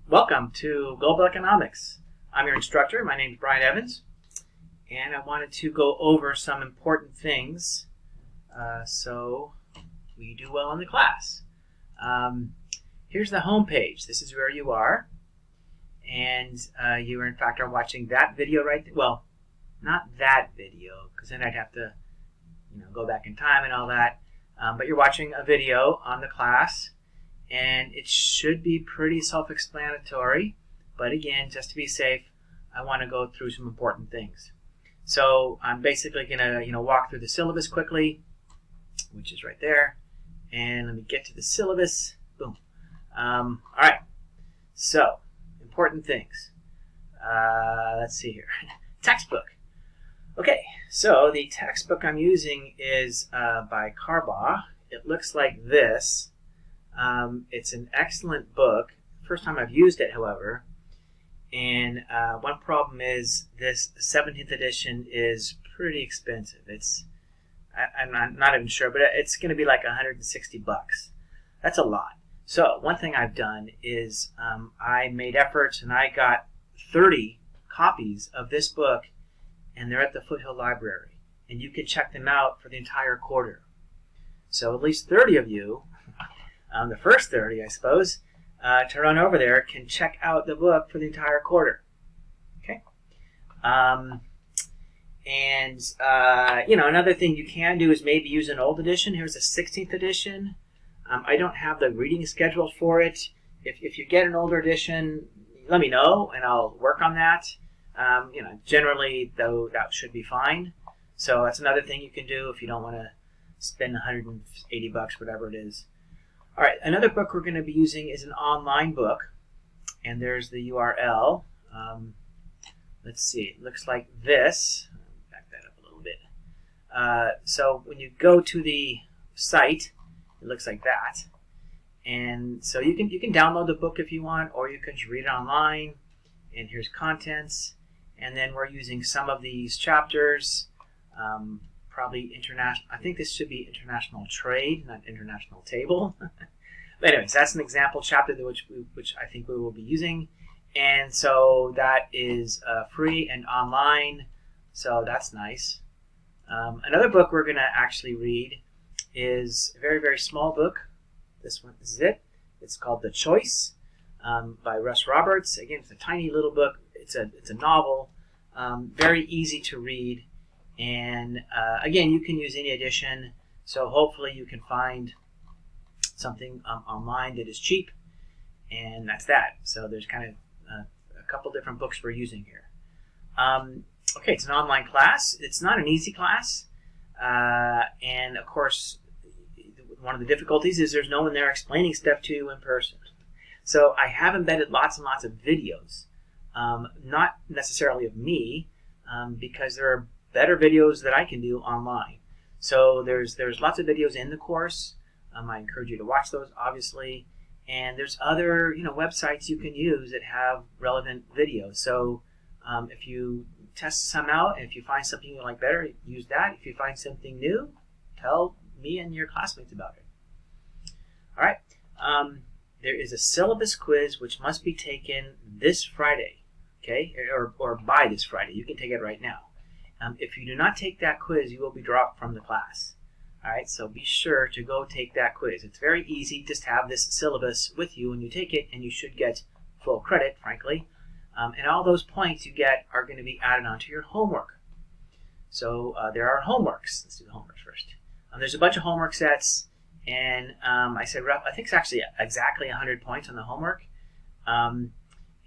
Welcome to Global Economics. I'm your instructor. My name is Brian Evans, and I wanted to go over some important things so we do well in the class. Here's the home page. This is where you are, and you are in fact are watching that video right there. Well, not that video, because then I'd have to go back in time and all that. But you're watching a video on the class, and it should be pretty self-explanatory. But again, just to be safe, I want to go through some important things. So I'm basically going to walk through the syllabus quickly, which is right there. And let me get to the syllabus. Boom. All right. So important things. Let's see here. Textbook. Okay, so the textbook I'm using is by Carbaugh. It looks like this. It's an excellent book. First time I've used it, however. And one problem is this 17th edition is pretty expensive. I'm not even sure, but it's going to be like $160. That's a lot. So one thing I've done is I made efforts and I got 30 copies of this book, and they're at the Foothill Library. And you can check them out for the entire quarter. So at least 30 of you, the first 30, I suppose, to run over there can check out the book for the entire quarter. Okay? Another thing you can do is maybe use an old edition. Here's a 16th edition. I don't have the reading schedule for it. If you get an older edition, let me know, and I'll work on that. Generally, though, that should be fine. So that's another thing you can do if you don't want to spend $180, whatever it is. All right, another book we're going to be using is an online book, and there's the URL. Let's see, it looks like this. Back that up a little bit. So when you go to the site, it looks like that. And so you can download the book if you want, or you can just read it online. And here's contents. And then we're using some of these chapters, probably international. I think this should be international trade, not international table. But anyways, that's an example chapter which I think we will be using. And so that is free and online. So that's nice. Another book we're going to actually read is a very, very small book. This is it. It's called The Choice by Russ Roberts. Again, it's a tiny little book. It's a novel, very easy to read, and again, you can use any edition. So hopefully, you can find something online that is cheap, and that's that. So there's kind of a couple different books we're using here. Okay, it's an online class. It's not an easy class, and of course, one of the difficulties is there's no one there explaining stuff to you in person. So I have embedded lots and lots of videos, not necessarily of me, because there are better videos that I can do online. So there's lots of videos in the course. I encourage you to watch those, obviously. And there's other websites you can use that have relevant videos. So if you test some out, and if you find something you like better, use that. If you find something new, tell me and your classmates about it. All right. There is a syllabus quiz which must be taken this Friday, okay, or by this Friday. You can take it right now. If you do not take that quiz, you will be dropped from the class. All right, so be sure to go take that quiz. It's very easy. Just have this syllabus with you when you take it, and you should get full credit, frankly. And all those points you get are going to be added onto your homework. So there are homeworks. Let's do the homework first. There's a bunch of homework sets. And I said, I think it's actually exactly 100 points on the homework. And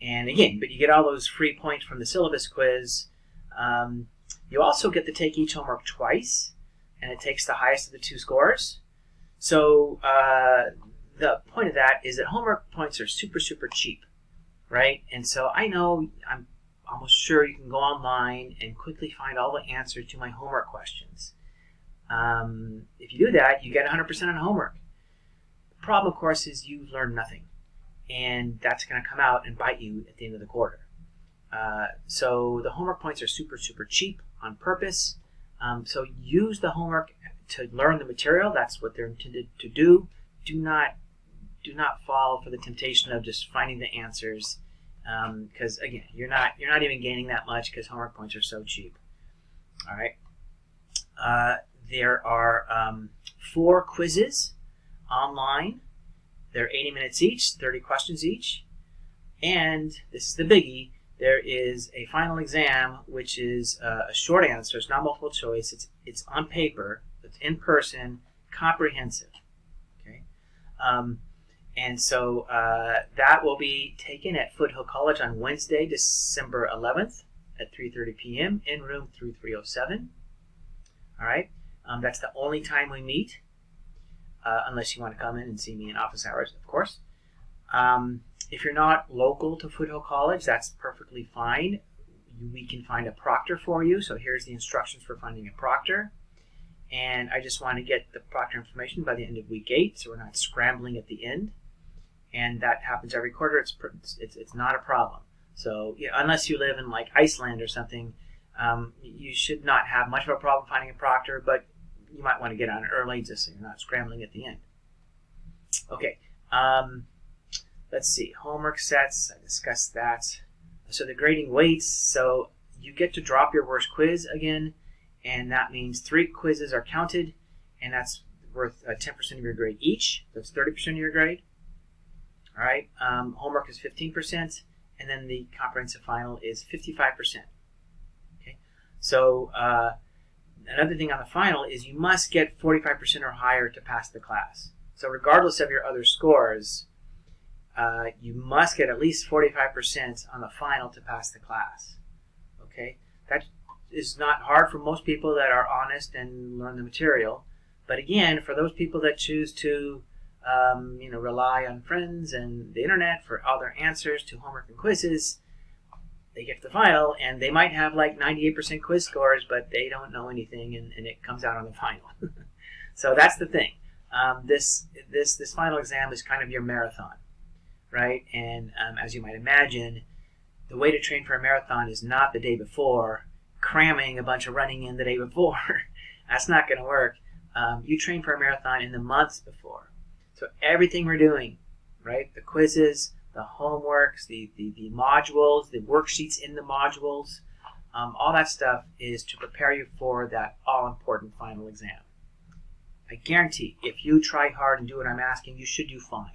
again, but you get all those free points from the syllabus quiz. You also get to take each homework twice, and it takes the highest of the two scores. So the point of that is that homework points are super, super cheap, right? And so I know, I'm almost sure you can go online and quickly find all the answers to my homework questions. If you do that, you get 100% on homework. The problem, of course, is you learn nothing, and that's going to come out and bite you at the end of the quarter. So the homework points are super, super cheap on purpose. So use the homework to learn the material. That's what they're intended to do. Do not do not fall for the temptation of just finding the answers, because again, you're not even gaining that much because homework points are so cheap. All right. There are 4 quizzes online. They're 80 minutes each, 30 questions each. And this is the biggie. There is a final exam, which is a short answer. It's not multiple choice. It's on paper. It's in person, comprehensive. Okay. And so that will be taken at Foothill College on Wednesday, December 11th at 3:30 p.m. in room 3307. All right. That's the only time we meet, unless you want to come in and see me in office hours, of course. If you're not local to Foothill College, that's perfectly fine. We can find a proctor for you. So here's the instructions for finding a proctor. And I just want to get the proctor information by the end of week 8, so we're not scrambling at the end. And that happens every quarter. It's not a problem. So unless you live in like Iceland or something, you should not have much of a problem finding a proctor, but you might want to get on early just so you're not scrambling at the end. Okay. Let's see. Homework sets. I discussed that. So the grading weights. So you get to drop your worst quiz again, and that means 3 quizzes are counted, and that's worth 10% of your grade each. That's 30% of your grade. All right. Homework is 15%, and then the comprehensive final is 55%. Okay. So another thing on the final is you must get 45% or higher to pass the class. So regardless of your other scores, you must get at least 45% on the final to pass the class. Okay, that is not hard for most people that are honest and learn the material. But again, for those people that choose to, rely on friends and the internet for all their answers to homework and quizzes, they get to the final and they might have like 98% quiz scores, but they don't know anything, and it comes out on the final. So that's the thing. This final exam is kind of your marathon. Right? And as you might imagine, the way to train for a marathon is not the day before, cramming a bunch of running in the day before. That's not going to work. You train for a marathon in the months before. So everything we're doing, right? The quizzes, the homeworks, the modules, the worksheets in the modules, all that stuff is to prepare you for that all-important final exam. I guarantee if you try hard and do what I'm asking, you should do fine.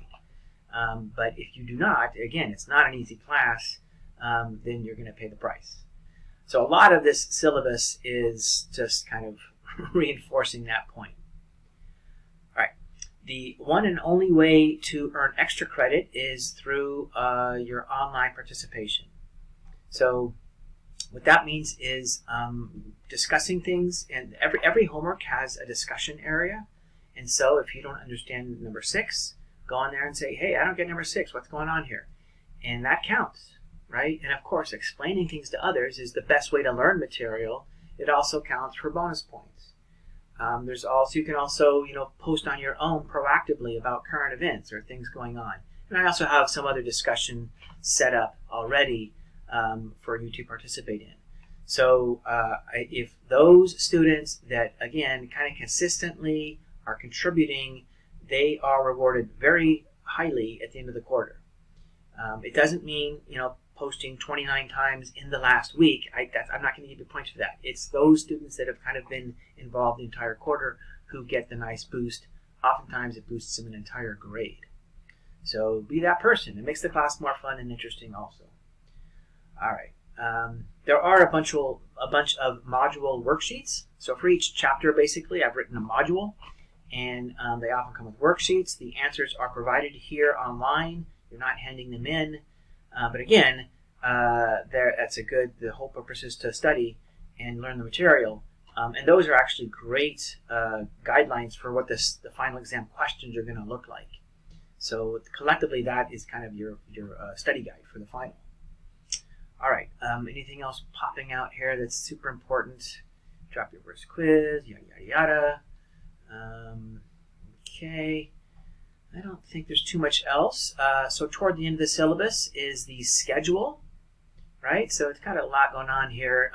But if you do not, again, it's not an easy class, then you're going to pay the price. So a lot of this syllabus is just kind of reinforcing that point. All right. The one and only way to earn extra credit is through your online participation. So what that means is discussing things, and every homework has a discussion area. And so if you don't understand number 6, go on there and say, hey, I don't get number 6. What's going on here? And that counts, right? And of course, explaining things to others is the best way to learn material. It also counts for bonus points. You can also post on your own proactively about current events or things going on. And I also have some other discussion set up already for you to participate in. So if those students that, again, kind of consistently are contributing, they are rewarded very highly at the end of the quarter. It doesn't mean, posting 29 times in the last week. I'm not going to give you points for that. It's those students that have kind of been involved the entire quarter who get the nice boost. Oftentimes it boosts them an entire grade. So be that person. It makes the class more fun and interesting also. All right. There are a bunch of module worksheets. So for each chapter, basically, I've written a module. And they often come with worksheets. The answers are provided here online. You're not handing them in. But again, the whole purpose is to study and learn the material. And those are actually great guidelines for what the final exam questions are going to look like. So collectively, that is kind of your study guide for the final. All right. Anything else popping out here that's super important? Drop your worst quiz, yada, yada, yada. Okay, I don't think there's too much else. So toward the end of the syllabus is the schedule, right? So it's got a lot going on here.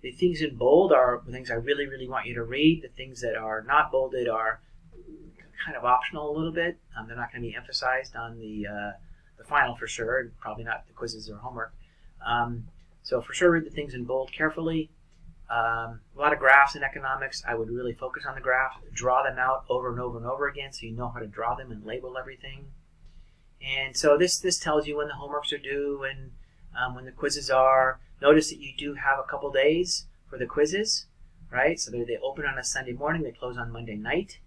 The things in bold are the things I really, really want you to read. The things that are not bolded are kind of optional a little bit. They're not going to be emphasized on the final for sure, and probably not the quizzes or homework. So for sure, read the things in bold carefully. A lot of graphs in economics. I would really focus on the graph, draw them out over and over and over again so you know how to draw them and label everything. And so this tells you when the homeworks are due and when the quizzes are. Notice that you do have a couple days for the quizzes, right? So they open on a Sunday morning, they close on Monday night.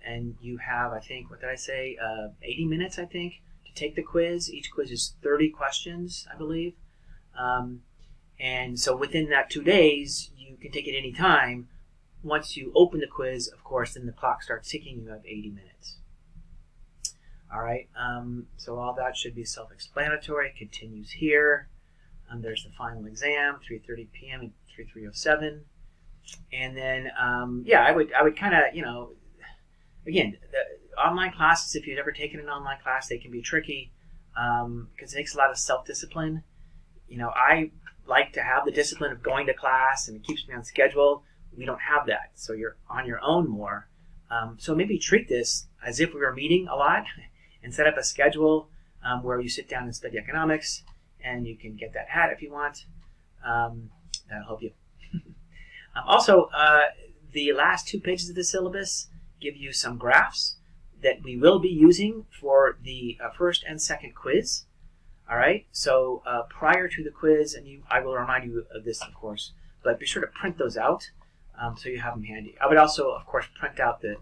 And you have, I think, what did I say, 80 minutes, I think, to take the quiz. Each quiz is 30 questions, I believe. And so within that 2 days, you can take it any time. Once you open the quiz, of course, then the clock starts ticking. You have 80 minutes. All right, so all that should be self-explanatory. It continues here. There's the final exam, 3:30 p.m. and 3:07. And then, yeah, I would kind of, again, the online classes, if you've ever taken an online class, they can be tricky because it takes a lot of self-discipline. I like to have the discipline of going to class and it keeps me on schedule. We don't have that, so you're on your own more. So maybe treat this as if we were meeting a lot and set up a schedule where you sit down and study economics, and you can get that hat if you want. That'll help you. Also, the last 2 pages of the syllabus give you some graphs that we will be using for the first and second quiz. All right, so prior to the quiz, and I will remind you of this, of course, but be sure to print those out so you have them handy. I would also, of course, print out the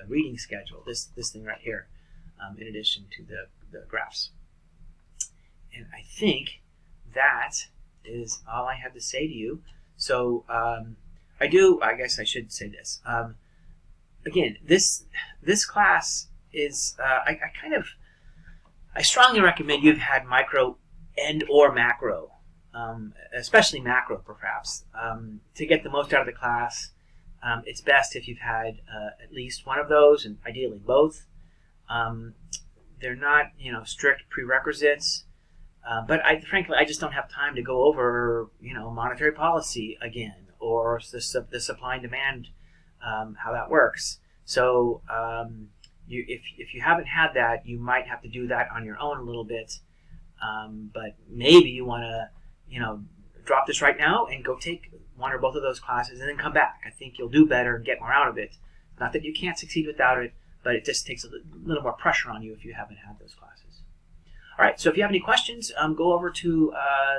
reading schedule, this thing right here, in addition to the graphs. And I think that is all I have to say to you. So I guess I should say this. Again, this class is, I strongly recommend you've had micro and or macro, especially macro perhaps, to get the most out of the class. It's best if you've had at least one of those, and ideally both. They're not, strict prerequisites, but frankly, I just don't have time to go over, monetary policy again, or the supply and demand, how that works. So if you haven't had that, you might have to do that on your own a little bit. But maybe you want to, drop this right now and go take one or both of those classes and then come back. I think you'll do better and get more out of it. Not that you can't succeed without it, but it just takes a little more pressure on you if you haven't had those classes. All right, so if you have any questions, go over to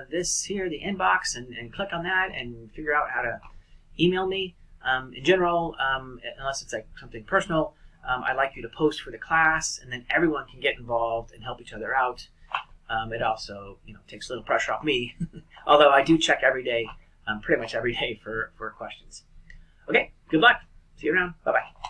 this here, the inbox, and click on that and figure out how to email me. In general, unless it's like something personal, I'd like you to post for the class, and then everyone can get involved and help each other out. It also, takes a little pressure off me, although I do check every day, pretty much every day for questions. Okay, good luck. See you around. Bye-bye.